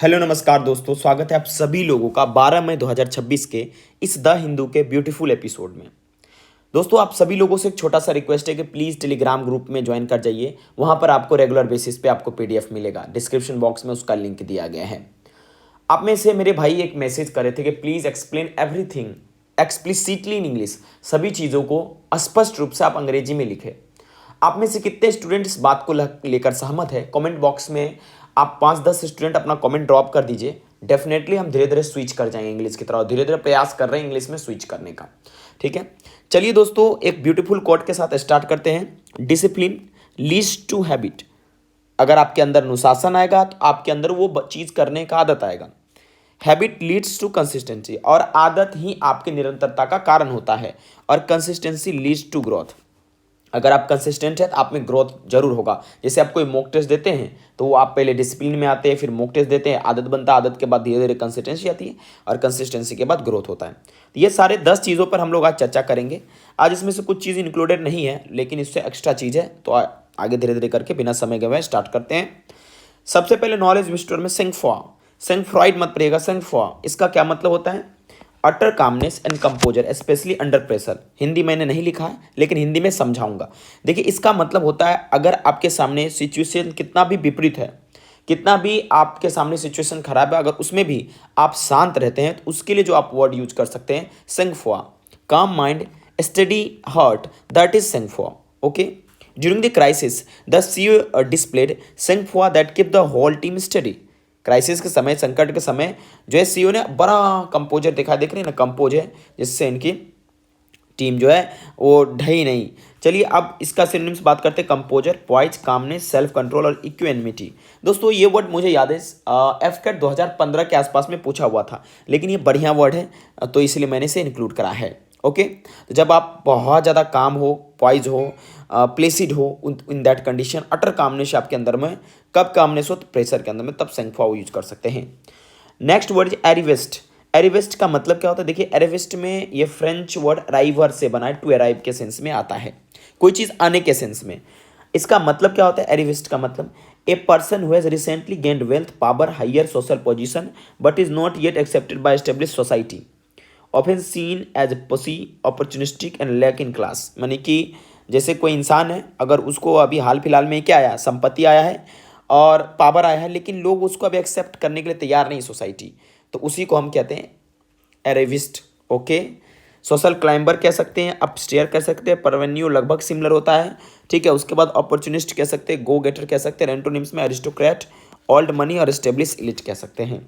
Hello नमस्कार दोस्तों, स्वागत है आप सभी लोगों का 12 मई 2026 के इस द हिंदू के ब्यूटीफुल एपिसोड में। दोस्तों, आप सभी लोगों से एक छोटा सा रिक्वेस्ट है कि प्लीज़ टेलीग्राम ग्रुप में ज्वाइन कर जाइए। वहाँ पर आपको रेगुलर बेसिस पे आपको पीडीएफ मिलेगा। डिस्क्रिप्शन बॉक्स में उसका लिंक दिया गया है। आप में से मेरे भाई एक मैसेज कर रहे थे कि please explain everything explicitly in English. सभी चीज़ों को स्पष्ट रूप से आप अंग्रेजी में लिखें। आप में से कितने स्टूडेंट इस बात को लेकर सहमत है? कमेंट बॉक्स में आप 5-10 स्टूडेंट अपना कमेंट ड्रॉप कर दीजिए। डेफिनेटली हम धीरे धीरे स्विच कर जाएंगे इंग्लिश की तरफ। धीरे धीरे प्रयास कर रहे हैं इंग्लिश में स्विच करने का। ठीक है, चलिए दोस्तों, एक ब्यूटीफुल कोट के साथ स्टार्ट करते हैं। Discipline leads to habit. अगर आपके अंदर अनुशासन आएगा तो आपके अंदर वो चीज़ करने का आदत आएगा। हैबिट लीड्स टू कंसिस्टेंसी, और आदत ही आपकी निरंतरता का कारण होता है। और कंसिस्टेंसी लीड्स टू ग्रोथ। अगर आप कंसिस्टेंट है तो आप में ग्रोथ जरूर होगा। जैसे आप कोई मॉक टेस्ट देते हैं तो वो आप पहले डिसिप्लिन में आते हैं, फिर मॉक टेस्ट देते हैं, आदत बनता है, आदत के बाद धीरे धीरे कंसिस्टेंसी आती है, और कंसिस्टेंसी के बाद ग्रोथ होता है। तो ये सारे 10 चीज़ों पर हम लोग आज चर्चा करेंगे। आज इसमें से कुछ चीज़ इंक्लूडेड नहीं है, लेकिन इससे एक्स्ट्रा चीज़ है। तो आगे धीरे धीरे करके बिना समय गए स्टार्ट करते हैं। सबसे पहले नॉलेज विस्टोर में सेंग फ्रॉइड मत पड़ेगा। सेंग इसका क्या मतलब होता है? Utter calmness and composure specially under pressure. Hindi मैंने नहीं लिखा है, लेकिन हिंदी में समझाऊंगा। देखिए, इसका मतलब होता है अगर आपके सामने सिचुएशन कितना भी विपरीत है, कितना भी आपके सामने सिचुएशन खराब है, अगर उसमें भी आप शांत रहते हैं तो उसके लिए जो आप वर्ड यूज कर सकते हैं sangfroid. Calm mind steady heart, that is sangfroid. Okay, during the crisis the CEO displayed sangfroid that keep the whole team steady. Crisis के समय, संकट के समय जो है सीईओ ने बड़ा कंपोजर दिखा, देख रहे हैं ना, कंपोज है, जिससे इनकी टीम जो है वो ढही नहीं। चलिए अब इसका सिनोनिम्स बात करते हैं। Composure, poise, calmness, self control और इक्वेनिमिटी। दोस्तों ये वर्ड मुझे याद है एफकेट 2015 के आसपास में पूछा हुआ था, लेकिन ये बढ़िया वर्ड है तो इसलिए मैंने इसे इंक्लूड करा है। ओके, तो जब आप बहुत ज़्यादा काम हो, पॉइज हो, प्लेसिड हो, in that condition, utter calmness आपके अंदर में, कब कामनेस हो तो प्रेशर के अंदर में, तब सेंगफुआ यूज कर सकते हैं। Next word एरिवेस्ट। एरिवेस्ट का मतलब क्या होता है? देखिए, एरिवेस्ट में ये फ्रेंच वर्ड अराइवर से बना है, टू अराइव के सेंस में आता है, कोई चीज़ आने के सेंस में। इसका मतलब क्या होता है? एरिवेस्ट का मतलब a person who has recently gained wealth, power, higher social position but is not yet accepted by establish society, often seen as pushy, opportunistic and lack in class. यानी कि जैसे कोई इंसान है, अगर उसको अभी हाल फिलहाल में क्या आया, संपत्ति आया है और पावर आया है, लेकिन लोग उसको अभी एक्सेप्ट करने के लिए तैयार नहीं सोसाइटी, तो उसी को हम कहते हैं एरेविस्ट। ओके, सोशल क्लाइंबर कह सकते हैं, अपस्टेयर कह सकते हैं, परवेन्यू लगभग सिमिलर होता है। ठीक है, उसके बाद अपॉर्चुनिस्ट कह सकते हैं, गो गेटर कह सकते हैं, एंटोनिम्स में अरिस्टोक्रेट, ओल्ड मनी और एस्टेब्लिश इलिट कह सकते हैं।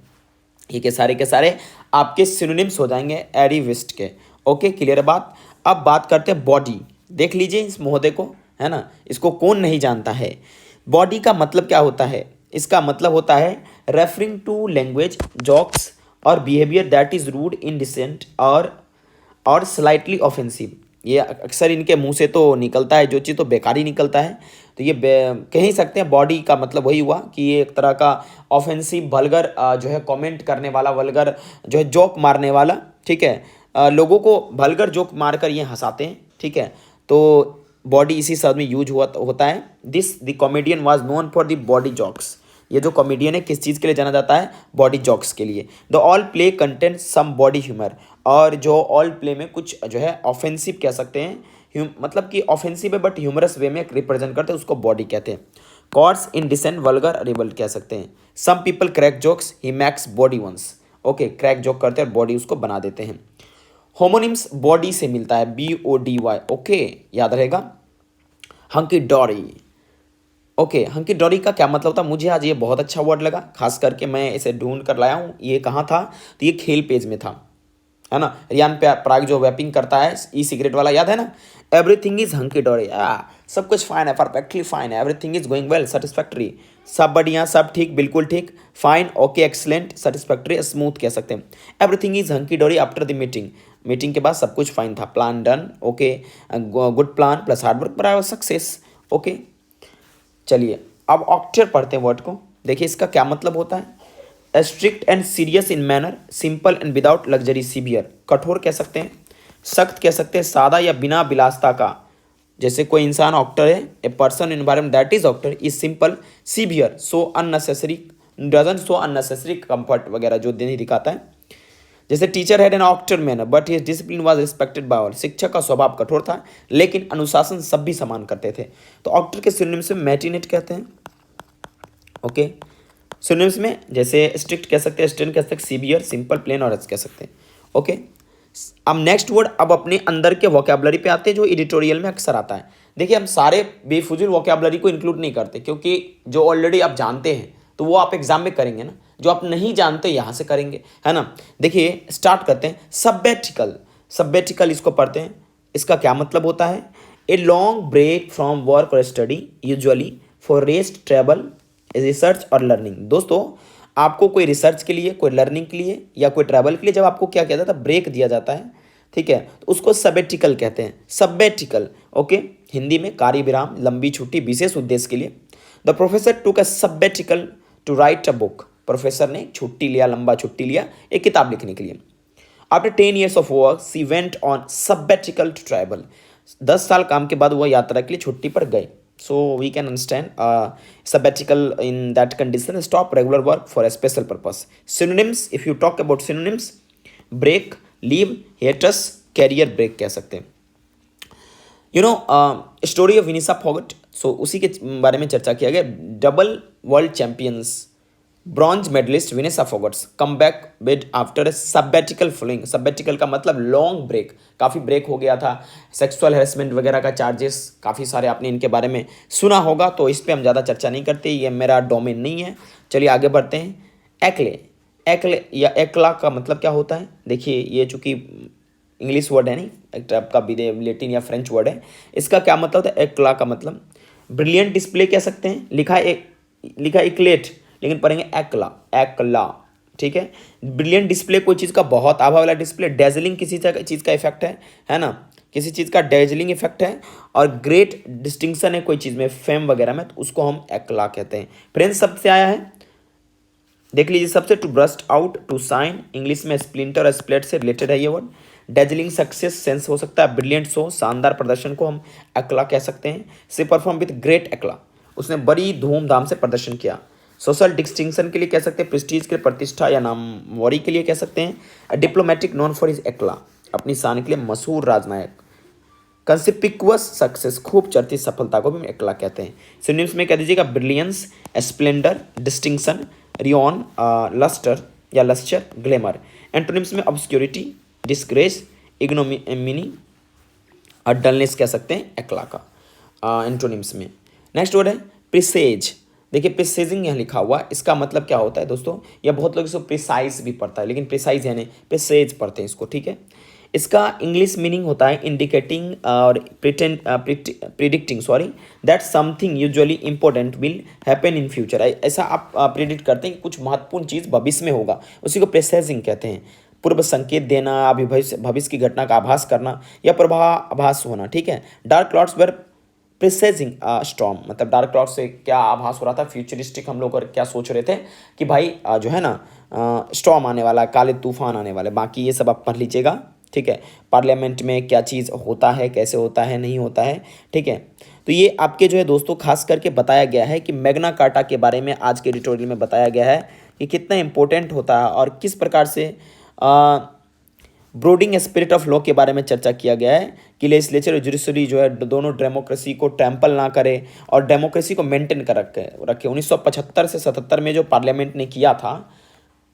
ये के सारे आपके सिनोनिम्स हो जाएंगे एरिविस्ट के। ओके, क्लियर है बात। अब बात करते हैं बॉडी। देख लीजिए इस महोदय को, है ना, इसको कौन नहीं जानता है। बॉडी का मतलब क्या होता है? इसका मतलब होता है रेफरिंग टू लैंग्वेज, जॉक्स और behaviour that is rude, indecent और स्लाइटली ऑफेंसिव। ये अक्सर इनके मुंह से तो निकलता है जो चीज़, तो बेकार ही निकलता है। तो ये कह ही सकते हैं बॉडी का मतलब वही हुआ कि ये एक तरह का ऑफेंसिव, वल्गर जो है कमेंट करने वाला, वल्गर जो है जोक मारने वाला। ठीक है, लोगों को वल्गर जोक मारकर ये हंसाते हैं। ठीक है, तो बॉडी इसी शब्द में यूज होता है। The comedian was known for the body jokes. ये जो कॉमेडियन है किस चीज़ के लिए जाना जाता है? बॉडी जोक्स के लिए। The all play content some body humour. और जो ऑल प्ले में कुछ जो है ऑफेंसिव कह सकते हैं, मतलब कि ऑफेंसिव है बट ह्यूमरस वे में रिप्रेजेंट करते हैं, उसको बॉडी कहते हैं। कॉर्ड्स, इनडिसेंट, वल्गर, रिबल्ट कह सकते हैं। Some people crack jokes, he makes bawdy ones. Okay, crack joke करते हैं और बॉडी उसको बना देते हैं। होमोनिम्स बॉडी से मिलता है, BODY। ओके, याद रहेगा। Hunky dowry. Okay, hunky dowry का क्या मतलब था? मुझे आज ये बहुत अच्छा वर्ड लगा, खास करके मैं इसे ढूंढ कर लाया हूँ। ये कहाँ था? तो ये खेल पेज में था, है ना। रियान पराग जो वैपिंग करता है, ई सिगरेट वाला, याद है ना। Everything is hunky dory. सब कुछ फाइन है, परफेक्टली फाइन है, everything is going well, satisfactory, सब बढ़िया, सब ठीक, बिल्कुल ठीक, fine, okay, excellent, satisfactory, smooth कह सकते हैं। Everything is hunky dory after the meeting. Meeting के बाद सब कुछ फाइन था, plan done. Okay, good plan plus hard work बराबर सक्सेस। ओके, चलिए अब ऑक्टेयर पढ़ते हैं वर्ड को। देखिए इसका क्या मतलब होता है। Strict and serious in manner, simple and without luxury, severe, कठोर कह सकते हैं, सख्त कह सकते हैं, सादा या बिना विलासता का। जैसे कोई इंसान ऑक्टर है, a person environment that is austere is simple, severe, so unnecessary, doesn't show unnecessary comfort वगैरह जो नहीं दिखाता है। जैसे teacher had an austere manner but his discipline was respected by all, शिक्षक का स्वभाव कठोर था लेकिन अनुशासन सब भी समान करते थे। तो ऑक्टर के सिनोनिम्स में मैटिनेट कहते हैं। ओके, सिनोनिम्स में जैसे स्ट्रिक्ट कह सकते हैं, स्टर्न कह सकते हैं, सीवियर, सिंपल, प्लेन और कह सकते हैं। ओके, अब नेक्स्ट वर्ड, अब अपने अंदर के वोकैबुलरी पे आते हैं जो एडिटोरियल में अक्सर आता है। देखिए हम सारे बेफुजिल वोकैबुलरी को इंक्लूड नहीं करते क्योंकि जो ऑलरेडी आप जानते हैं तो वो आप एग्जाम में करेंगे ना, जो आप नहीं जानते यहाँ से करेंगे, है ना। देखिए स्टार्ट करते हैं। सब्बैटिकल, सब्बैटिकल इसको पढ़ते हैं। इसका क्या मतलब होता है? A long break from work और study usually for rest, travel, research और लर्निंग। दोस्तों आपको कोई रिसर्च के लिए, कोई लर्निंग के लिए या कोई ट्रैवल के लिए जब आपको क्या किया जाता है, ब्रेक दिया जाता है, ठीक है, तो उसको सब्बैटिकल कहते हैं। सब्बैटिकल, ओके, हिंदी में कार्य विराम, लंबी छुट्टी, विशेष उद्देश्य के लिए। The professor took a sabbatical to write a book. Professor ने छुट्टी लिया, लंबा छुट्टी लिया एक किताब लिखने के लिए। After 10 years of work she went on sabbatical to travel. 10 साल काम के बाद वह यात्रा के लिए छुट्टी पर गए। So we can understand sabbatical in that condition, stop regular work for a special purpose. Synonyms, if you talk about synonyms, break, leave, hiatus, career break कह सकते हैं। Story of Vinesh Phogat, so उसी के बारे में चर्चा किया गया। Double world champions bronze medalist Vinesh Phogat's come back with after sabbatical following. Sabbatical का मतलब लॉन्ग ब्रेक, काफ़ी ब्रेक हो गया था, सेक्सुअल हैरेसमेंट वगैरह का चार्जेस काफ़ी सारे आपने इनके बारे में सुना होगा, तो इस पर हम ज़्यादा चर्चा नहीं करते, ये मेरा डोमेन नहीं है। चलिए आगे बढ़ते हैं। एक्ले, एक्ले या एक्ला का मतलब क्या होता है? देखिए ये चूँकि इंग्लिश वर्ड है, नहीं एक टाइप का लैटिन या फ्रेंच वर्ड है। इसका क्या मतलब होता है? एक्ला का मतलब ब्रिलियंट डिस्प्ले कह सकते हैं। लिखा इक्लेट लेकिन पढ़ेंगे एक्ला, एक्ला, ठीक है। ब्रिलियंट डिस्प्ले कोई चीज़ का बहुत आभा वाला डिस्प्ले। डेजलिंग किसी चीज़ का इफेक्ट है ना, किसी चीज़ का डेजलिंग इफेक्ट है। और ग्रेट डिस्टिंक्शन है कोई चीज़ में, फेम वगैरह में, तो उसको हम एक्ला कहते हैं। फ्रेंच शब्द से आया है, देख लीजिए सबसे, to burst out, to shine, English में स्प्लिंटर और स्प्लेट से रिलेटेड है ये वर्ड। डेजलिंग सक्सेस सेंस हो सकता है, ब्रिलियंट शो, शानदार प्रदर्शन को हम एक्ला कह सकते हैं। से परफॉर्म विद ग्रेट एक्ला, उसने बड़ी धूमधाम से प्रदर्शन किया। सोशल डिस्टिंक्शन के लिए कह सकते हैं, प्रेस्टीज के लिए, प्रतिष्ठा या नामवरी के लिए कह सकते हैं। डिप्लोमेटिक नॉन फॉर हिज एक्ला, अपनी शान के लिए मशहूर राजनायक। कंसिपिक्वस सक्सेस, खूब चर्चित सफलता को भी एक्ला कहते हैं। सिनोनिम्स में कह दीजिएगा brilliance, splendour, distinction, renown, lustre या लस्चर, ग्लैमर। एंटोनिम्स में ऑब्सक्योरिटी, डिस्ग्रेस, इग्नोमिनी और डलनेस कह सकते हैं एक्ला का एंटोनिम्स में। नेक्स्ट वर्ड है प्रिसेज। देखिए प्रिसेजिंग यहाँ लिखा हुआ, इसका मतलब क्या होता है दोस्तों? या बहुत लोग इसको प्रिसाइज भी पढ़ता है, लेकिन प्रिसाइज यानी प्रिसेज पढ़ते हैं इसको, ठीक है। इसका इंग्लिश मीनिंग होता है इंडिकेटिंग और predicting that something usually important will happen in future. ऐसा आप प्रिडिक्ट करते हैं कि कुछ महत्वपूर्ण चीज़ भविष्य में होगा, उसी को प्रिसाइजिंग कहते हैं। पूर्व संकेत देना, अभी भविष्य की घटना का आभास करना या प्रभावाभास होना, ठीक है। डार्क क्लाउड्स वर प्रिसेजिंग स्टॉर्म, मतलब डार्क क्लाउड से क्या आभास हो रहा था, फ्यूचरिस्टिक हम लोग क्या सोच रहे थे कि भाई जो है ना स्टॉर्म आने वाला, काले तूफान आने वाले। बाकी ये सब आप पढ़ लीजिएगा, ठीक है। पार्लियामेंट में क्या चीज़ होता है, कैसे होता है, नहीं होता है, ठीक है। तो ये आपके जो है दोस्तों खास करके बताया गया है कि मैग्ना कार्टा के बारे में आज के एडिटोरियल में बताया गया है कि कितना इंपॉर्टेंट होता है और किस प्रकार से ब्रोडिंग स्पिरिट ऑफ लॉ के बारे में चर्चा किया गया है कि लेजिस्लेचर और जुडिशरी जो है दोनों डेमोक्रेसी को ट्रैम्पल ना करे और डेमोक्रेसी को मेंटेन कर रखे। 1975 से 77 में जो पार्लियामेंट ने किया था,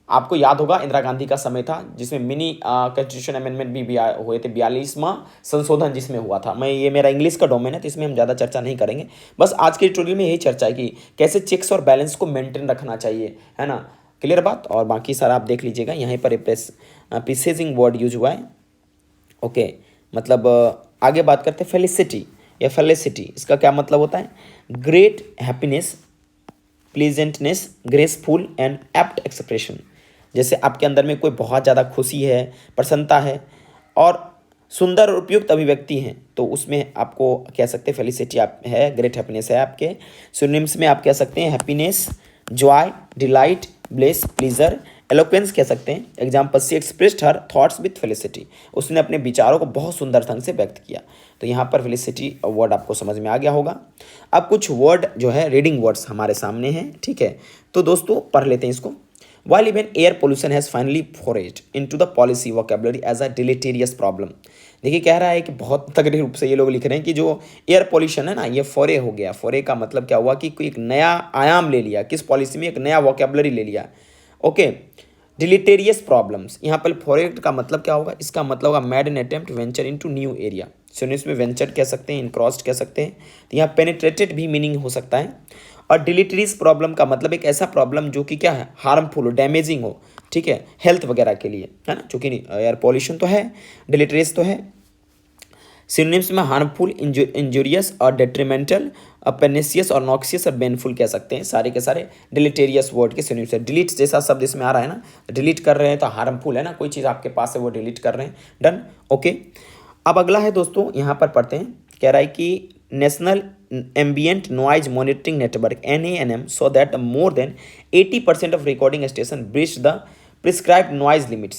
आपको याद होगा इंदिरा गांधी का समय था जिसमें मिनी कॉन्स्टिट्यूशन अमेंडमेंट भी हुए थे, 42वां संशोधन जिसमें हुआ था। ये मेरा इंग्लिश का डोमेन है तो इसमें हम ज़्यादा चर्चा नहीं करेंगे। बस आज के ट्यूटोरियल में यही चर्चा है कि कैसे चेक्स और बैलेंस को मेंटेन रखना चाहिए, है ना। क्लियर बात? और बाकी सारा आप देख लीजिएगा, यहीं पर प्रिसेजिंग वर्ड यूज हुआ है। ओके, मतलब आगे बात करते हैं फेलिसिटी या फेलिसिटी। इसका क्या मतलब होता है? Great happiness, pleasantness, graceful and apt expression. जैसे आपके अंदर में कोई बहुत ज़्यादा खुशी है, प्रसन्नता है और सुंदर और उपयुक्त अभिव्यक्ति हैं, तो उसमें आपको कह सकते हैं फेलिसिटी आप है, ग्रेट हैप्पीनेस है आपके। सिनोनिम्स में आप कह सकते हैं happiness, Joy, delight, bless, pleaser, eloquence कह सकते हैं। Example, she expressed her thoughts with felicity, उसने अपने विचारों को बहुत सुंदर ढंग से व्यक्त किया। तो यहाँ पर फेलिसिटी वर्ड आपको समझ में आ गया होगा। अब कुछ वर्ड जो है रीडिंग वर्ड्स हमारे सामने हैं, ठीक है, तो दोस्तों पढ़ लेते हैं इसको। While even air pollution has finally foraged into the policy vocabulary as a deleterious problem। देखिए कह रहा है कि बहुत तगड़े रूप से ये लोग लिख रहे हैं कि जो एयर पोल्यूशन है ना, ये फोरे हो गया। फोरे का मतलब क्या हुआ कि कोई एक नया आयाम ले लिया, किस पॉलिसी में, एक नया वोकेबलरी ले लिया। ओके, डिलीटेरियस प्रॉब्लम्स, यहाँ पर फोरेट का मतलब क्या होगा, इसका मतलब होगा mad an attempt venture into new area. Synonyms में वेंचर कह सकते हैं, इनक्रॉस्ड कह सकते हैं, तो यहाँ पेनिट्रेटेड भी मीनिंग हो सकता है। और डिलीटरीज प्रॉब्लम का मतलब एक ऐसा प्रॉब्लम जो कि क्या है, हार्मफुल हो, डैमेजिंग हो, ठीक है, हेल्थ वगैरह के लिए, है ना, चूंकि एयर पॉल्यूशन तो है, डिलीटरीज तो है। सिनोनिम्स में हार्मफुल, इंजूरियस और डेट्रीमेंटल, पेनिसियस और नॉक्सियस और बेनफुल कह सकते हैं। सारे के सारे डिलीटेरियस वर्ड के सिनोनिम्स है। डिलीट जैसा शब्द इसमें आ रहा है ना, डिलीट कर रहे हैं तो हार्मफुल है ना, कोई चीज़ आपके पास है वो डिलीट कर रहे हैं, डन, ओके। अब अगला है दोस्तों, यहाँ पर पढ़ते हैं, कह रहा है कि national ambient noise monitoring network NANM so that more than 80% of recording station breach the prescribed noise limits,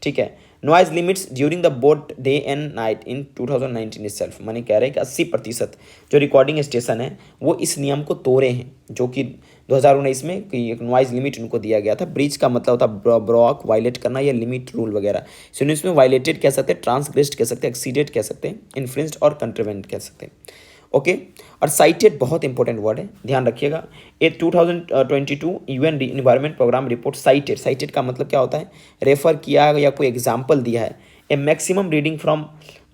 ठीक है, noise limits during the both day and night in 2019 itself। माने कह रहे हैं कि 80% जो रिकॉर्डिंग स्टेशन है वो इस नियम को तोड़े हैं, जो कि 2019 में कि एक नॉइज लिमिट उनको दिया गया था। ब्रीच का मतलब होता है ब्रॉक, वायलेट करना या लिमिट रूल वगैरह। सो इसमें वायलेटेड कह सकते हैं, ट्रांसग्रेस्ड कह सकते हैं, एक्सीडेड कह सकते हैं, इन्फ्रिंज्ड और कंट्रीवेंट कह सकते हैं, ओके। और साइटेड बहुत इंपॉर्टेंट वर्ड है, ध्यान रखिएगा। ये 2022 UN environment programme report cited, cited का मतलब क्या होता है, रेफर किया या कोई एग्जाम्पल दिया है। A maximum reading from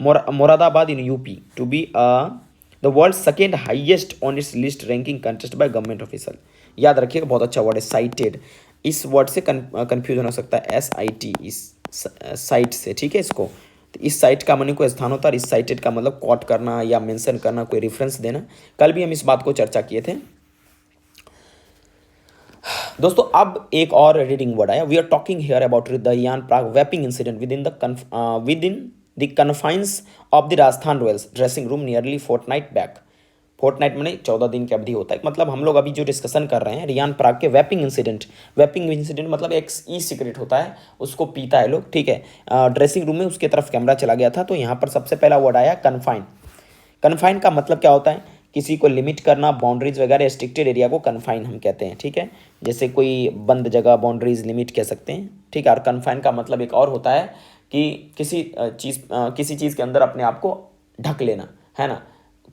Moradabad in UP to be the world second highest on its list ranking contest by government officer. याद रखिएगा, बहुत अच्छा वर्ड है साइटेड। इस वर्ड से कन्फ्यूजन हो सकता है, SIT, इस साइट से, ठीक है। इसको तो इस साइट का माने कोई स्थान होता है, इस साइटेड का मतलब कोट करना या मेंशन करना, कोई रेफरेंस देना। कल भी हम इस बात को चर्चा किए थे दोस्तों। अब एक और रीडिंग वर्ड आया, we are talking here about the Riyan Parag vaping incident within the confines of the Rajasthan royals dressing room nearly fortnight back. Fortnight में 14 दिन की अवधि होता है, मतलब हम लोग अभी जो डिस्कशन कर रहे हैं रियान पराग के वेपिंग इंसिडेंट। वेपिंग इंसिडेंट मतलब एक ई सिगरेट होता है, उसको पीता है लोग, ठीक है। ड्रेसिंग रूम में उसके तरफ कैमरा चला गया था, तो यहाँ पर सबसे पहला वर्ड आया कन्फाइन। कन्फाइन का मतलब क्या होता है, किसी को लिमिट करना, बाउंड्रीज वगैरह, रिस्ट्रिक्टेड एरिया को कन्फाइन हम कहते हैं, ठीक है। जैसे कोई बंद जगह, बाउंड्रीज, लिमिट कह सकते हैं, ठीक है। और कन्फाइन का मतलब एक और होता है कि किसी चीज़ के अंदर अपने आप को ढक लेना, है ना,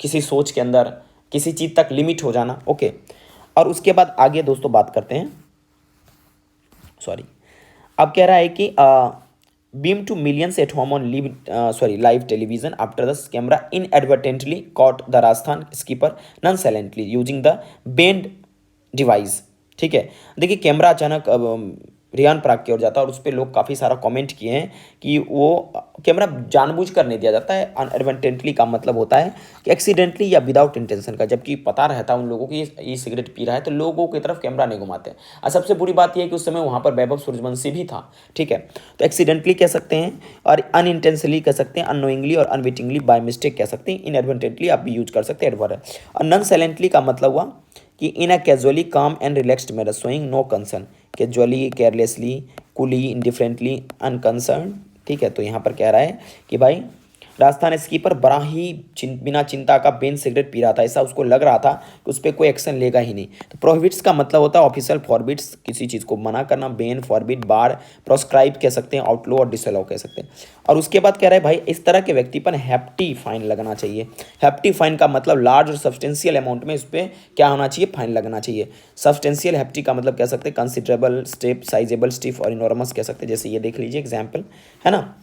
किसी सोच के अंदर किसी चीज़ तक लिमिट हो जाना, ओके। और उसके बाद आगे दोस्तों बात करते हैं, सॉरी, अब कह रहा है कि beamed to millions at home on live television after the camera inadvertently caught the Rajasthan skipper nonchalantly using the bend device, ठीक है। देखिए कैमरा अचानक रियान पराग की ओर जाता है और उस पर लोग काफ़ी सारा कमेंट किए हैं कि वो कैमरा जानबूझकर नहीं दिया जाता है। अनएडवर्टेंटली का मतलब होता है कि एक्सीडेंटली या विदाउट इंटेंशन का, जबकि पता रहता है उन लोगों की ये सिगरेट पी रहा है तो लोगों की तरफ कैमरा नहीं घुमाते। और सबसे बुरी बात यह है कि उस समय वहाँ पर वैभव सूर्यवंशी भी था, ठीक है। तो एक्सीडेंटली कह सकते हैं और अनइंटेंशनली कह सकते हैं, अननोइंगली और अनविटिंगली बाय मिस्टेक कह सकते हैं, इनएडवर्टेंटली आप भी यूज कर सकते हैं एडवर्ब। और नॉन साइलेंटली का मतलब हुआ कि in a casually calm and relaxed manner showing no concern, casually, carelessly, coolly, indifferently, unconcern, ठीक है। तो यहाँ पर कह रहा है कि भाई राजस्थान स्कीपर बड़ा ही बिना चिंता का बेन सिगरेट पी रहा था, ऐसा उसको लग रहा था कि उस पर कोई एक्शन लेगा ही नहीं। तो प्रोहिबिट्स का मतलब होता है ऑफिशियल, फॉरबिट्स किसी चीज़ को मना करना, बेन, फॉरबिट, बार, प्रोस्क्राइब कह सकते हैं, आउटलो और डिसअलाउ कह सकते हैं। और उसके बाद कह रहा है भाई इस तरह के व्यक्ति पर हैप्टी फाइन लगना चाहिए। हैप्टी फाइन का मतलब लार्ज और सब्सटेंशियल अमाउंट में इस पर क्या होना चाहिए, फाइन लगना चाहिए। सब्सटेंशियल, हैप्टी का मतलब कह सकते हैं कंसिडरेबल, स्टेप, साइजेबल, स्टिफ और इनॉर्मस कह सकते हैं। जैसे ये देख लीजिए एग्जाम्पल, है ना।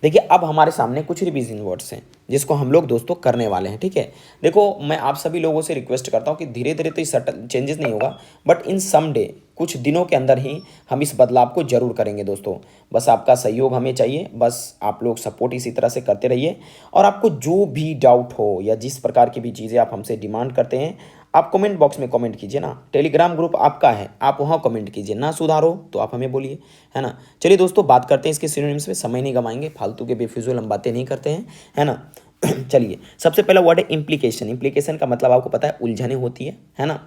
देखिए अब हमारे सामने कुछ रिवीजन वर्ड्स हैं जिसको हम लोग दोस्तों करने वाले हैं, ठीक है। देखो मैं आप सभी लोगों से रिक्वेस्ट करता हूँ कि धीरे धीरे तो सटल चेंजेस नहीं होगा, बट इन सम डे कुछ दिनों के अंदर ही हम इस बदलाव को जरूर करेंगे दोस्तों। बस आपका सहयोग हमें चाहिए, बस आप लोग सपोर्ट इसी तरह से करते रहिए। और आपको जो भी डाउट हो या जिस प्रकार की भी चीज़ें आप हमसे डिमांड करते हैं, आप कमेंट बॉक्स में कमेंट कीजिए ना। टेलीग्राम ग्रुप आपका है, आप वहाँ कमेंट कीजिए, ना सुधार हो तो आप हमें बोलिए, है ना। चलिए दोस्तों बात करते हैं इसके सिनोनिम्स में, समय नहीं गवाएंगे, फालतू के बेफिजूल हम बातें नहीं करते हैं, है ना। चलिए सबसे पहला वर्ड है इम्प्लीकेशन। इम्प्लीकेशन का मतलब आपको पता है उलझने होती है ना।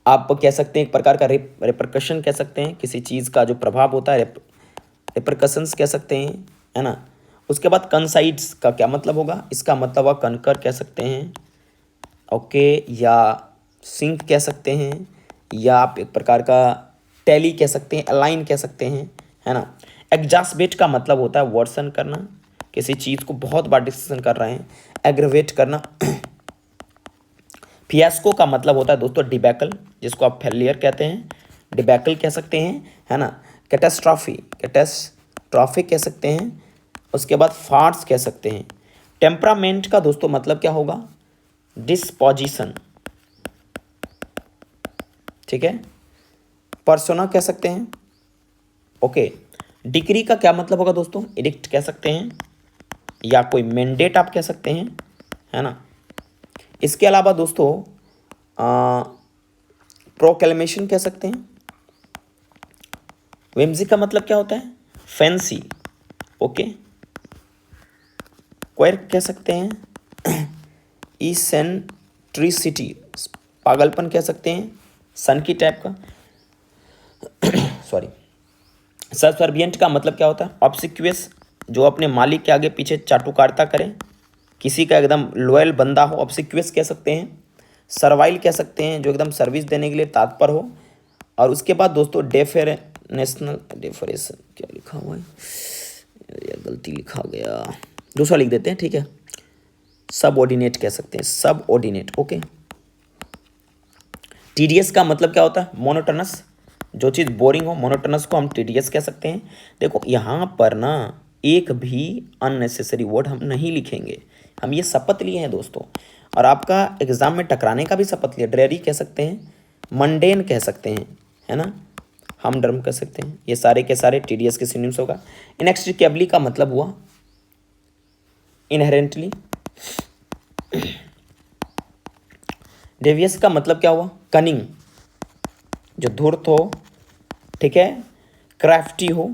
आप कह सकते हैं एक प्रकार का रिपरकशन कह सकते हैं, किसी चीज़ का जो प्रभाव होता है रिपरकशंस कह सकते हैं, है ना। उसके बाद कंसाइड्स का क्या मतलब होगा, इसका मतलब हुआ कंकर कह सकते हैं, ओके, या सिंक कह सकते हैं, या आप एक प्रकार का टैली कह सकते हैं, अलाइन कह सकते हैं, है ना। एग्जास्पेट का मतलब होता है वर्सन करना, किसी चीज़ को बहुत बार डिस्कशन कर रहे हैं, एग्रवेट करना। फियास्को का मतलब होता है दोस्तों डिबैकल, जिसको आप फेलियर कहते हैं, डिबैकल कह सकते हैं, है ना। कैटास्ट्रॉफी कह सकते हैं। उसके बाद फार्स कह सकते हैं। टेम्परामेंट का दोस्तों मतलब क्या होगा, डिस्पोजिशन, ठीक है। पर्सोना कह सकते हैं, ओके। डिक्री का क्या मतलब होगा दोस्तों, एडिक्ट कह सकते हैं, या कोई मैंडेट आप कह सकते हैं, है ना। इसके अलावा दोस्तों प्रोक्लेमेशन कह सकते हैं। whimsy का मतलब क्या होता है, फैंसी, ओके। क्वेर्क कह सकते हैं। इसेंट्रिसिटी, पागलपन कह सकते हैं, सन की टाइप का। सॉरी। सबसर्विएंट का मतलब क्या होता है, ऑब्सिक्यूअस, जो अपने मालिक के आगे पीछे चाटुकारिता करे, किसी का एकदम लॉयल बंदा हो, ऑब्सिक्यूअस कह सकते हैं। सर्वाइल कह सकते हैं, जो एकदम सर्विस देने के लिए तत्पर हो। और उसके बाद दोस्तों डेफरेशन क्या लिखा हुआ है यार, गलती लिखा गया, दूसरा लिख देते हैं, ठीक है। सबऑर्डिनेट कह सकते हैं, सबऑर्डिनेट, ओके। टीडियस का मतलब क्या होता है, मोनोटोनस, जो चीज़ बोरिंग हो, मोनोटोनस को हम टीडियस कह सकते हैं। देखो यहाँ पर ना एक भी अननेसेसरी वर्ड हम नहीं लिखेंगे, हम ये शपथ लिए हैं दोस्तों, और आपका एग्जाम में टकराने का भी शपथ लिया। ड्रेरी कह सकते हैं, मंडेन कह सकते हैं, है ना, हम डर्म कह सकते हैं। ये सारे के सारे टीडीएस के सिनोनिम्स होगा। इनएक्सट्रिकेबली का मतलब हुआ इनहेरेंटली। डेवियस का मतलब क्या हुआ, कनिंग, जो धूर्त हो, ठीक है, क्राफ्टी हो,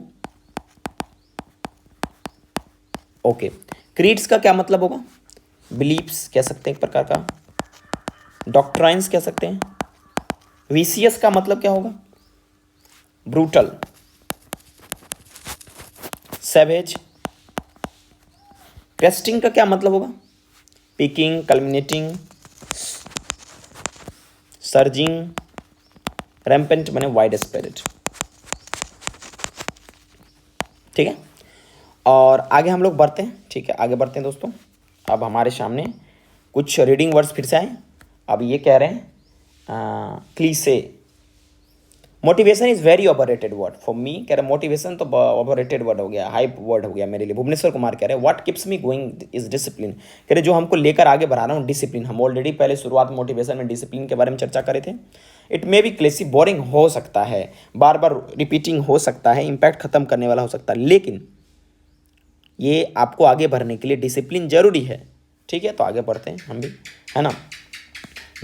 ओके। क्रीड्स का क्या मतलब होगा, बिलीफ्स कह सकते हैं एक प्रकार का, डॉक्ट्राइन्स कह सकते हैं। विसियस का मतलब क्या होगा, ब्रूटल, सैवेज। क्रेस्टिंग का क्या मतलब होगा, पीकिंग, कल्मिनेटिंग, सर्जिंग, रैम्पेंट माने वाइड स्प्रेड, ठीक है। और आगे हम लोग बढ़ते हैं, ठीक है, आगे बढ़ते हैं दोस्तों। अब हमारे सामने कुछ रीडिंग वर्ड्स फिर से आए। अब ये कह रहे हैं cliche, motivation is very overrated word for me. कह रहे मोटिवेशन तो ओवररेटेड वर्ड हो गया, हाइप वर्ड हो गया मेरे लिए। भुवनेश्वर कुमार कह रहे हैं what keeps me going is discipline. कह रहे जो हमको लेकर आगे बढ़ा रहा हूँ डिसिप्लिन। हम ऑलरेडी पहले शुरुआत मोटिवेशन में डिसिप्लिन के बारे में चर्चा करे थे। इट मे बी क्लेसी, बोरिंग हो सकता है, बार बार रिपीटिंग हो सकता है, इम्पैक्ट खत्म करने वाला हो सकता है, लेकिन ये आपको आगे बढ़ने के लिए डिसिप्लिन जरूरी है, ठीक है। तो आगे बढ़ते हैं हम भी, है ना।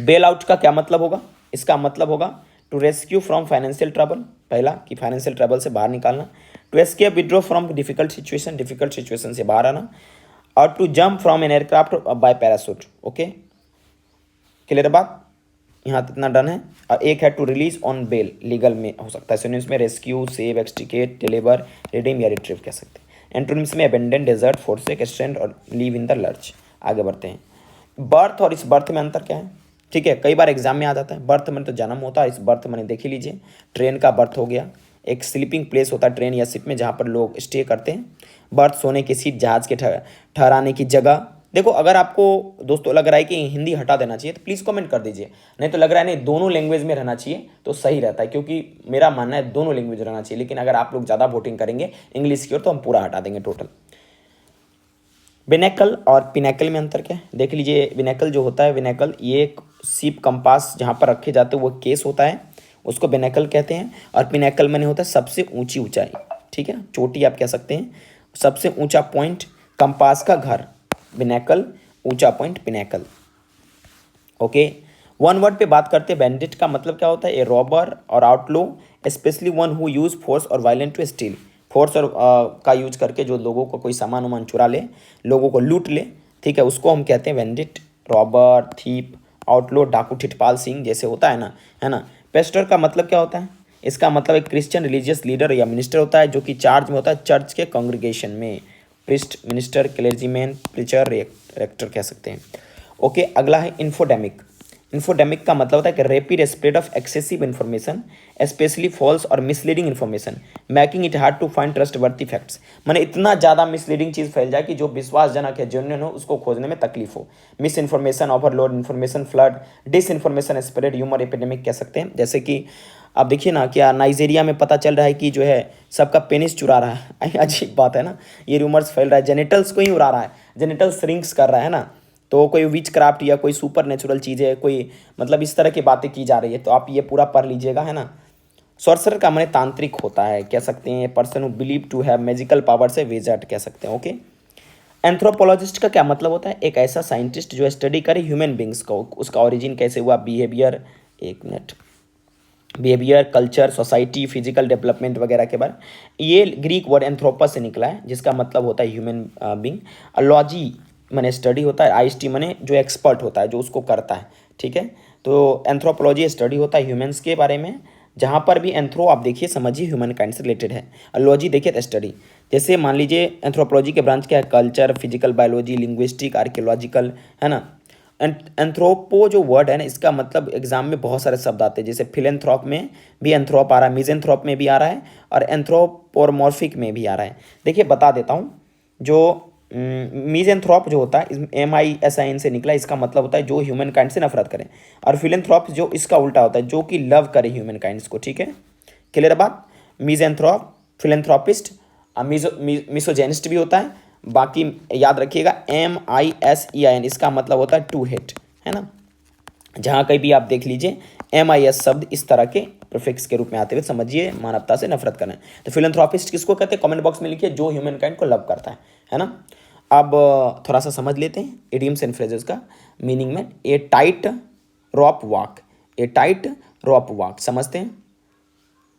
बेल आउट का क्या मतलब होगा, इसका मतलब होगा to rescue from financial trouble, पहला कि फाइनेंशियल ट्रबल से बाहर निकालना। To escape withdraw from difficult situation, difficult situation से बाहर आना। और to jump from an aircraft by parachute, okay, clear बात, यहाँ इतना डन है। और एक है to release on bail, legal में हो सकता है। सिनोनिम्स में rescue, save, extricate, deliver, redeem या रिट्रीव कह सकते हैं। एंटोनिम्स में अबेंडन, डेजर्ट, फोर्सेक, स्ट्रेंड और लीव इन द लर्च। आगे बढ़ते हैं। बर्थ और इस बर्थ में अंतर क्या है, ठीक है, कई बार एग्जाम में आ जाता है। बर्थ में तो जन्म होता है, इस बर्थ मैंने देख ही लीजिए। ट्रेन का बर्थ हो गया, एक स्लीपिंग प्लेस होता है ट्रेन या शिप में जहाँ पर लोग स्टे करते हैं। बर्थ सोने की सीट, जहाज़ के ठहराने की जगह। देखो अगर आपको दोस्तों लग रहा है कि हिंदी हटा देना चाहिए तो प्लीज़ कमेंट कर दीजिए, नहीं तो लग रहा है नहीं दोनों लैंग्वेज में रहना चाहिए तो सही रहता है, क्योंकि मेरा मानना है दोनों लैंग्वेज रहना चाहिए। लेकिन अगर आप लोग ज़्यादा वोटिंग करेंगे इंग्लिश की ओर तो हम पूरा हटा देंगे टोटल। विनेकल और पिनेकल में अंतर क्या है देख लीजिए। विनेकल जो होता है, विनेकल ये एक सीप कंपास जहाँ पर रखे जाते हैं वो केस होता है, उसको विनेकल कहते हैं। और पिनेकल मैंने होता है सबसे ऊंची ऊंचाई, ठीक है, चोटी आप कह सकते हैं, सबसे ऊंचा पॉइंट, कंपास का घर, विनेकल, ऊंचा point pinnacle, okay. One word पे बात करते हैं। बैंडिट का मतलब क्या होता है, ए रॉबर और आउटलो, specially one who use force और वायलेंट टू स्टील। फोर्स और का यूज करके जो लोगों को कोई सामान वामान चुरा ले, लोगों को लूट ले, ठीक है, उसको हम कहते हैं बैंडिट। रॉबर, थीप, आउटलो, डाकू, ठिठपाल सिंह जैसे होता है ना, है ना। पेस्टर का मतलब क्या होता है? इसका मतलब एक क्रिश्चियन रिलीजियस लीडर या मिनिस्टर होता है जो कि चार्ज में होता है चर्च के कांग्रीगेशन में। प्रिस्ट, मिनिस्टर, क्लेर्जीमैन, प्रीचर, रेक्टर कह सकते हैं। ओके, अगला है इन्फोडेमिक। इन्फोडेमिक का मतलब होता है कि rapid spread of excessive information, specially false और misleading information, making it hard to find trustworthy facts. माने इतना ज़्यादा मिसलीडिंग चीज़ फैल जाए कि जो विश्वासजनक है, जेन्युइन हो, उसको खोजने में तकलीफ हो। Misinformation, overload information flood, disinformation spread, humour epidemic कह सकते हैं। जैसे कि आप देखिए ना, क्या नाइजीरिया में पता चल रहा है कि जो है सबका पेनिस चुरा रहा है। अजीब बात है ना, ये रूमर्स फैल रहा है, जेनिटल्स को ही उड़ा रहा है, जेनिटल श्रिंक्स कर रहा है ना। तो कोई विच क्राफ्ट या कोई सुपर नेचुरल चीज़ है, कोई मतलब इस तरह की बातें की जा रही है, तो आप ये पूरा पढ़ लीजिएगा, है ना। सॉर्सरर का माने तांत्रिक होता है, कह सकते हैं person who believe to have magical power से विजार्ड कह सकते हैं। ओके, एंथ्रोपोलॉजिस्ट का क्या मतलब होता है? एक ऐसा साइंटिस्ट जो स्टडी करे ह्यूमन बींग्स को, उसका ओरिजिन कैसे हुआ, बिहेवियर, एक minute, behaviour, culture, society, physical development वगैरह के बारे। ये ग्रीक वर्ड एंथ्रोपस से निकला है जिसका मतलब होता है ह्यूमन बींग। लॉजी माने स्टडी होता है, आईएसटी माने जो एक्सपर्ट होता है, जो उसको करता है, ठीक है। तो एंथ्रोपोलॉजी स्टडी होता है ह्यूमंस के बारे में, जहाँ पर भी एंथ्रो आप देखिए समझिए ह्यूमन काइंड से रिलेटेड है, और लॉजी देखिए स्टडी। जैसे मान लीजिए एंथ्रोपोलॉजी के ब्रांच क्या है, culture, physical biology, linguistic, archaeological, है ना। एंथ्रोपो जो वर्ड है ना, इसका मतलब एग्जाम में बहुत सारे शब्द आते हैं, जैसे फिलेंथ्रोप में भी एंथ्रोप आ रहा है, मिजेंथ्रोप में भी आ रहा है, और एंथ्रोपोमॉर्फिक में भी आ रहा है। देखिए बता देता हूँ, जो मिजेंथ्रोप जो होता है MISIN से निकला, इसका मतलब होता है जो ह्यूमन काइंड से नफरत करे, और फिलेंथ्रोप जो इसका उल्टा होता है, जो कि लव करे ह्यूमन काइंड्स को, ठीक है। क्लियर बात? मिजेंथ्रोप, फिलेंथ्रोपिस्ट, मिसोजेनिस्ट भी होता है। बाकी याद रखिएगा MISEIN, इसका मतलब होता है टू हेट, है ना। जहाँ कहीं भी आप देख लीजिए MIS शब्द इस तरह के प्रीफिक्स के रूप में आते हुए समझिए मानवता से नफरत करना है। तो फिलेंथ्रोपिस्ट किसको कहते हैं? कमेंट बॉक्स में लिखिए, जो ह्यूमन काइंड को लव करता है ना। अब थोड़ा सा समझ लेते हैं इडियम्स एंड फ्रेजेस का मीनिंग में। A tightrope walk, a tightrope walk समझते हैं।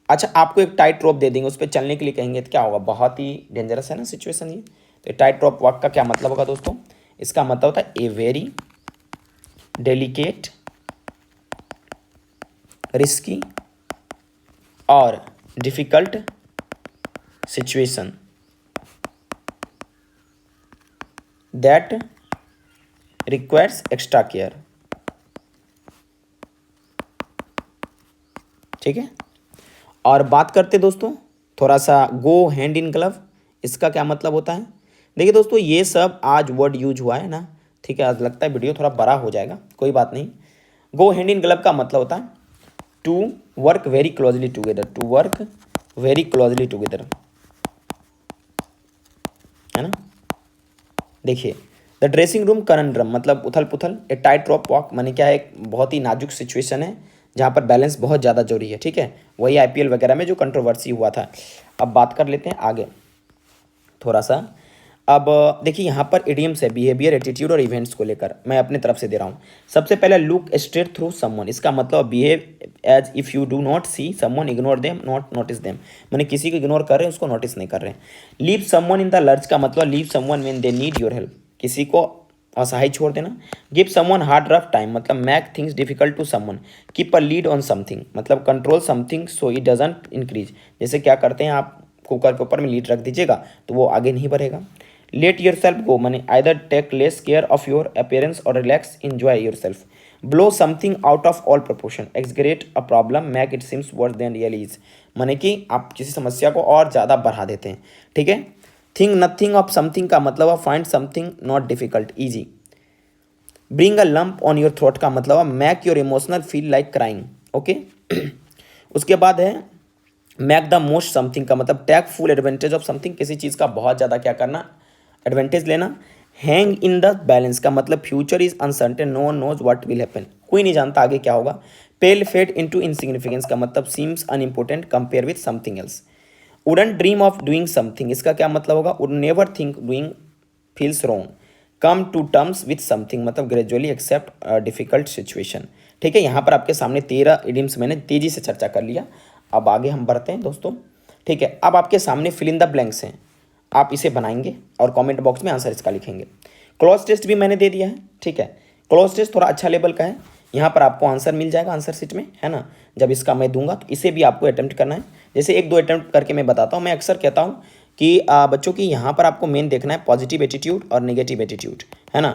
अच्छा, आपको एक टाइट रोप दे देंगे, उस पर चलने के लिए कहेंगे तो क्या होगा? बहुत ही डेंजरस है ना सिचुएशन ये। तो टाइट रॉप वॉक का क्या मतलब होगा दोस्तों? इसका मतलब होता है ए वेरी डेलिकेट, रिस्की और difficult situation that requires extra care, ठीक है। और बात करते दोस्तों थोड़ा सा गो हैंड इन ग्लव, इसका क्या मतलब होता है? देखिए दोस्तों, ये सब आज वर्ड यूज हुआ है ना, ठीक है। आज लगता है वीडियो थोड़ा बड़ा हो जाएगा, कोई बात नहीं। गो हैंड इन ग्लव का मतलब होता है to work very closely together, to work very closely together, है ना। देखिए द ड्रेसिंग रूम कनंड्रम मतलब उथल पुथल, ए टाइट रॉप वॉक माने क्या है? एक बहुत ही नाजुक सिचुएशन है जहाँ पर बैलेंस बहुत ज़्यादा जरूरी है, ठीक है। वही IPL वगैरह में जो कंट्रोवर्सी हुआ था। अब बात कर लेते हैं आगे थोड़ा सा। अब देखिए यहाँ पर इडियम्स है बिहेवियर, एटीट्यूड और इवेंट्स को लेकर, मैं अपने तरफ से दे रहा हूँ। सबसे पहले लुक स्ट्रेट थ्रू समवन, इसका मतलब behave as if you do not see someone, ignore them, not notice them, मैंने किसी को इग्नोर कर रहे हैं, उसको नोटिस नहीं कर रहे हैं। Leave someone in the lurch का मतलब leave someone when they need your help, किसी को असहाय छोड़ देना। Give someone hard rough time मतलब make things difficult to someone. Keep a lid on something मतलब control something so it doesn't increase, जैसे क्या करते हैं आप कुकर के ऊपर में लीड रख दीजिएगा तो वो आगे नहीं बढ़ेगा। लेट योर सेल्फ गो माने either take less care of your appearance और relax enjoy yourself. Blow something out of all proportion, exaggerate a problem make it seems worse than really is, माने कि आप किसी समस्या को और ज़्यादा बढ़ा देते हैं, ठीक है। थिंक नथिंग ऑफ समथिंग का मतलब है find something not difficult easy. Bring a lump on your throat का मतलब है make your emotional feel like crying, okay. उसके बाद है मेक द मोस्ट समथिंग का मतलब take full advantage of something, किसी चीज़ का बहुत ज़्यादा क्या करना, एडवांटेज लेना। हैंग इन द बैलेंस का मतलब future is uncertain, no one knows what will happen, कोई नहीं जानता आगे क्या होगा। पेल फेड इनटू इनसिग्निफिकेंस का मतलब seems unimportant compare with something else. Wouldn't dream of doing something, इसका क्या मतलब होगा? Would never think doing feels wrong. Come to terms with something मतलब ग्रेजुअली एक्सेप्ट डिफिकल्ट सिचुएशन, ठीक है। यहाँ पर आपके सामने 13 इडियम्स मैंने तेजी से चर्चा कर लिया। अब आगे हम बढ़ते हैं दोस्तों, ठीक है। अब आपके सामने फिल इन द ब्लैंक्स हैं, आप इसे बनाएंगे और कमेंट बॉक्स में आंसर इसका लिखेंगे। क्लॉज टेस्ट भी मैंने दे दिया है, ठीक है। क्लॉज टेस्ट थोड़ा अच्छा लेवल का है यहाँ पर आपको आंसर मिल जाएगा आंसर शीट में, है ना, जब इसका मैं दूंगा। तो इसे भी आपको अटेम्प्ट करना है। जैसे एक दो अटेम्प्ट करके मैं बताता हूँ। मैं अक्सर कहता हूँ कि बच्चों की यहाँ पर आपको मेन देखना है पॉजिटिव एटीट्यूड और नेगेटिव एटीट्यूड, है ना,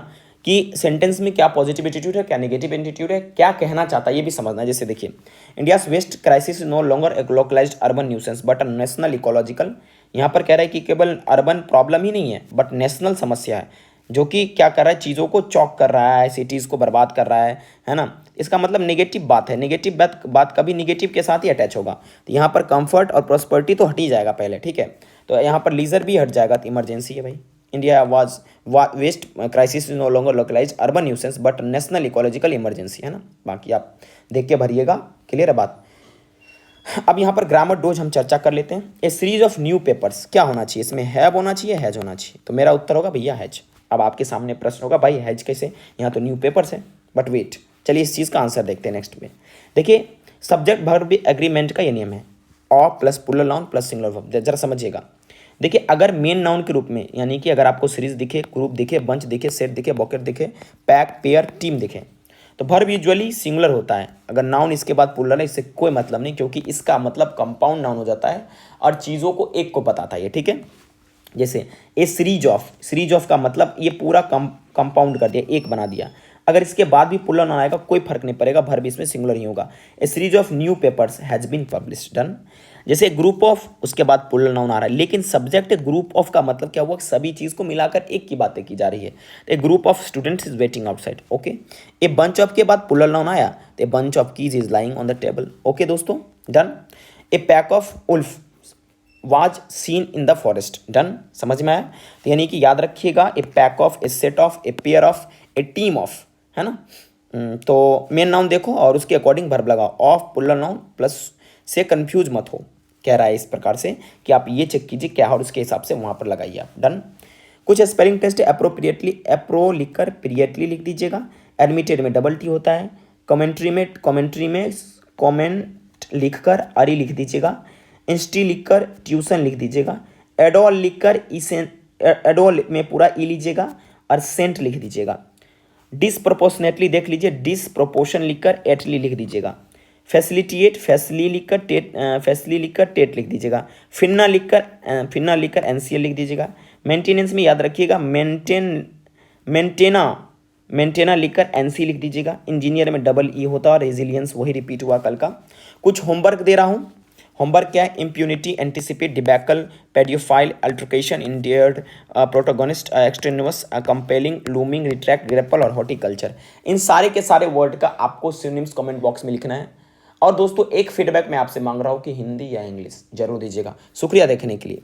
कि सेंटेंस में क्या पॉजिटिव एटीट्यूड है, क्या नेगेटिव एटीट्यूड है, क्या कहना चाहता है, ये भी समझना है। जैसे देखिए, India's waste crisis no longer a localised urban nuisance but a national ecological. यहाँ पर कह रहा है कि केवल अर्बन प्रॉब्लम ही नहीं है बट नेशनल समस्या है, जो कि क्या कर रहा है, चीज़ों को चौक कर रहा है, सिटीज़ को बर्बाद कर रहा है ना। इसका मतलब नेगेटिव बात है। नेगेटिव बात कभी नेगेटिव के साथ ही अटैच होगा। तो यहाँ पर कंफर्ट और प्रॉस्पेरिटी तो हट ही जाएगा पहले, ठीक है। तो यहाँ पर लीजर भी हट जाएगा, तो इमरजेंसी है भाई। India was waste crisis no longer localise urban nuisance but national ecological emergency, है ना। बाकी आप देख के भरिएगा, क्लियर है बात। अब यहाँ पर ग्रामर डोज हम चर्चा कर लेते हैं। ए सीरीज ऑफ न्यू पेपर्स, क्या होना चाहिए इसमें, हैव होना चाहिए, हैज होना चाहिए। तो मेरा उत्तर होगा भैया हैज। अब आपके सामने प्रश्न होगा भाई हैज कैसे, यहाँ तो न्यू पेपर्स है। बट वेट, चलिए इस चीज़ का आंसर देखते हैं नेक्स्ट में। देखिए, सब्जेक्ट वर्ब एग्रीमेंट का ये नियम है, of plus plural noun plus singular verb. जरा समझिएगा। देखिए, अगर मेन नाउन के रूप में, यानी कि अगर आपको सीरीज दिखे, ग्रुप दिखे, बंच दिखे, सेट दिखे, बॉकेट दिखे, पैक, पेयर, टीम दिखे, तो वर्ब यूजुअली सिंगुलर होता है। अगर नाउन इसके बाद प्लूरल है, इससे कोई मतलब नहीं, क्योंकि इसका मतलब कंपाउंड नाउन हो जाता है और चीज़ों को एक को बताता है ये, ठीक है। जैसे ए सीरीज ऑफ का मतलब ये पूरा कंपाउंड कर दिया, एक बना दिया। अगर इसके बाद भी प्लूरल नाउन आएगा कोई फर्क नहीं पड़ेगा, वर्ब इसमें सिंगुलर ही होगा। A series of new papers has been published, done. जैसे ग्रुप ऑफ, उसके बाद प्लूरल नाउन आ रहा है, लेकिन सब्जेक्ट ग्रुप ऑफ का मतलब क्या हुआ, सभी चीज़ को मिलाकर एक की बातें की जा रही है। A group of students is waiting outside, okay. A bunch of के बाद प्लूरल नाउन आया, तो a bunch of keys is lying on the table, okay दोस्तों, done. A pack of wolf was seen in the forest, done. समझ में आया। तो यानी कि याद रखिएगा, a pack of, a set of, a pair of, a team of, है ना। तो मेन नाउन देखो और उसके अकॉर्डिंग वर्ब लगाओ, ऑफ प्लूरल नाउन प्लस से कंफ्यूज मत हो। कह रहा है इस प्रकार से कि आप ये चेक कीजिए क्या है और उसके हिसाब से वहाँ पर लगाइए आप, डन। कुछ स्पेलिंग टेस्ट है। अप्रोप्रिएटली, अप्रो लिखकर प्रिएटली लिख दीजिएगा। एडमिटेड में डबल टी होता है। कमेंट्री में कमेंट लिखकर अरी लिख दीजिएगा। इंस्टी लिखकर ट्यूशन लिख दीजिएगा। एडोल लिखकर एडोल में पूरा ई लीजिएगा और सेंट लिख दीजिएगा। डिसप्रोपोर्शनेटली देख लीजिए, डिसप्रोपोर्शन लिखकर एटली लिख दीजिएगा। फैसिलिटिएट, फैसली लिखकर टेट लिख दीजिएगा। फिन्ना लिखकर एनसीएल लिख दीजिएगा। मेंटेनेंस में याद रखिएगा, मेंटेना लिखकर एनसी लिख दीजिएगा। इंजीनियर में डबल ई होता है और रेजिलियंस वही रिपीट हुआ कल का। कुछ होमवर्क दे रहा हूँ। होमवर्क क्या है, impunity, anticipate, debacle, paedophile, altercation, endeared, protagonist, extraneous, compelling, looming, retract, grapple और हॉर्टिकल्चर। इन सारे के सारे वर्ड का आपको सिनोनिम्स कमेंट बॉक्स में लिखना है। और दोस्तों, एक फीडबैक मैं आपसे मांग रहा हूँ कि हिंदी या इंग्लिश जरूर दीजिएगा। शुक्रिया देखने के लिए।